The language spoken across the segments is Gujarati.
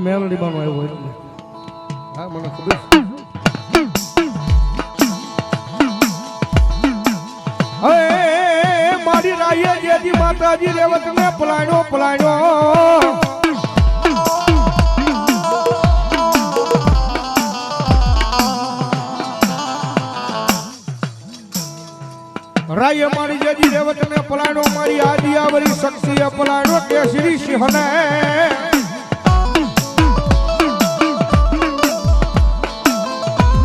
મેલડી માં આવ્યો એટલે હા મને ખબર હે મારી રાયે જેજી માતાજી રેવત ને પલાણ્યો રાય મારી જેજી રેવત ને પલાણ્યો મારી આદિયાવરી શક્તિએ પલાણ્યો કેસરી સિંહને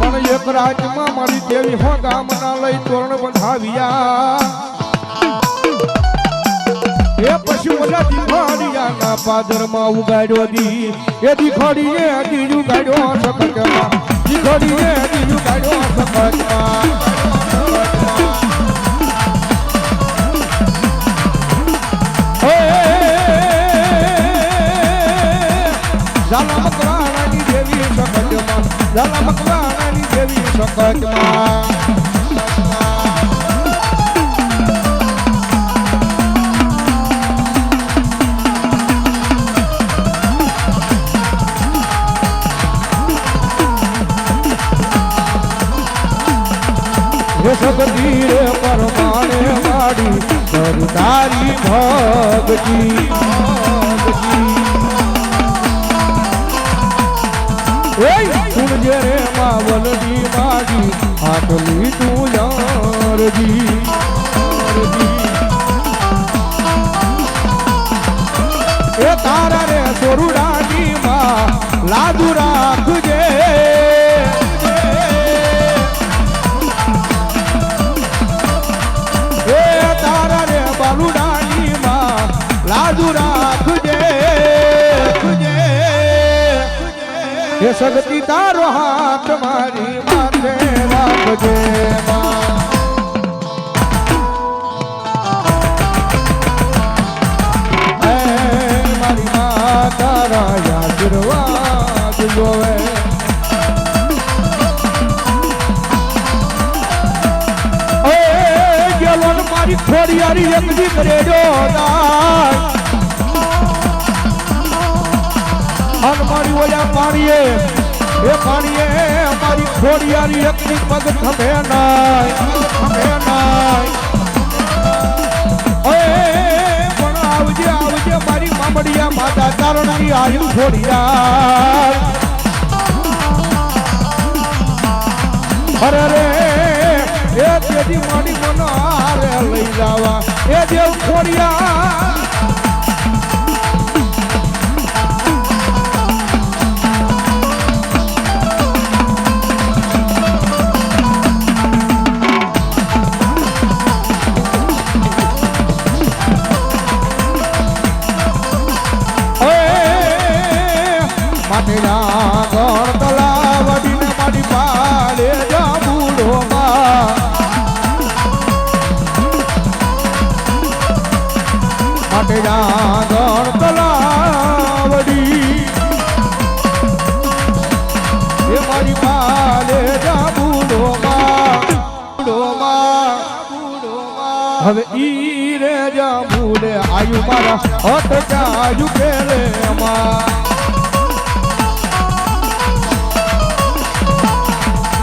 પણ એક રાજમાં મારી દેવી હો ગામના લઈ તોરણ બંધાવ્યા એ પછી ઓલા દીખોડિયાના પાદરમાં ઉગાડ્યો દી એ દીખોડીએ દી ઉગાડ્યો સકતમાં દીખોડીએ દી ઉગાડ્યો સકતમાં ઝાલા મકવાણાની દેવી સકતમાં ઝાલા મકવાણાની દેવી સકતમાં સગતી રે પરમાણે વાડી સરદારી ભગતી તુણજે રે માવલડી માડી આટલી તું યારજી એ તારા રે સોરુડાની માં લાદુ રાખજે લાદુ રાખજે એ સગતી તારો હાથ મારી માથે રાખજે મારી મા તારા આશીર્વાદ જોવે મારી ખોડિયારી એકદી કરેજો અન મારી ઓલા પાણીએ એ પાણીએ મારી ખોડિયારી એકની પગ ખભે નાય પણ આવજે મારી મામડિયા માતા ચારણની આયુ ખોડિયાર અરે રે એ તેજી મારી મનો હારે લઈ જાવા એ દેવ ખોડિયા માટેના ગણ તલાવડીને મારી પાલે જાબુડો માટેના ગણ તલાવડી એ મારી પાલે જાબુડો હવે ઈ રે જાબુડે આયુ મારા હટ જાયુ કેલે અમા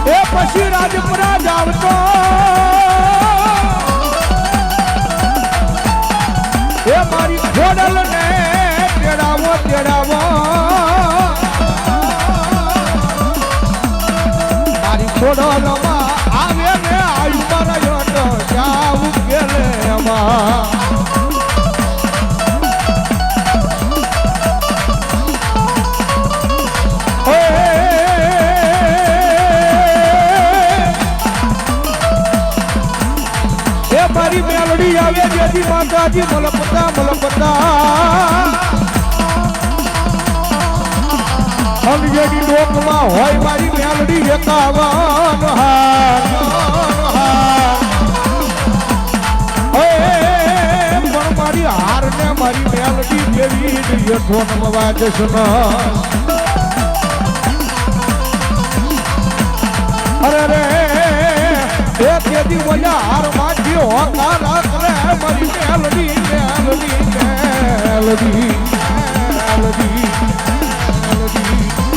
એ પછી રાજપુરા જાવતો એ મારી ખોડલ ને તેડાવો મારી ખોડલ માં આવે ને આયુ મારા જાવું ગેલે એમાં મારી મેલડી આવે જેથી માતાજી મલપતા અંજેની ડોકમાં હોય મારી મેલડી એકાવન પણ મારી હાર ને મારી મેલડી જેવી ઠોનમવા જશન અરે રે એ તેજી ઓલા હાર માંથી હોકારા કરે મારી મેલડી મેલડી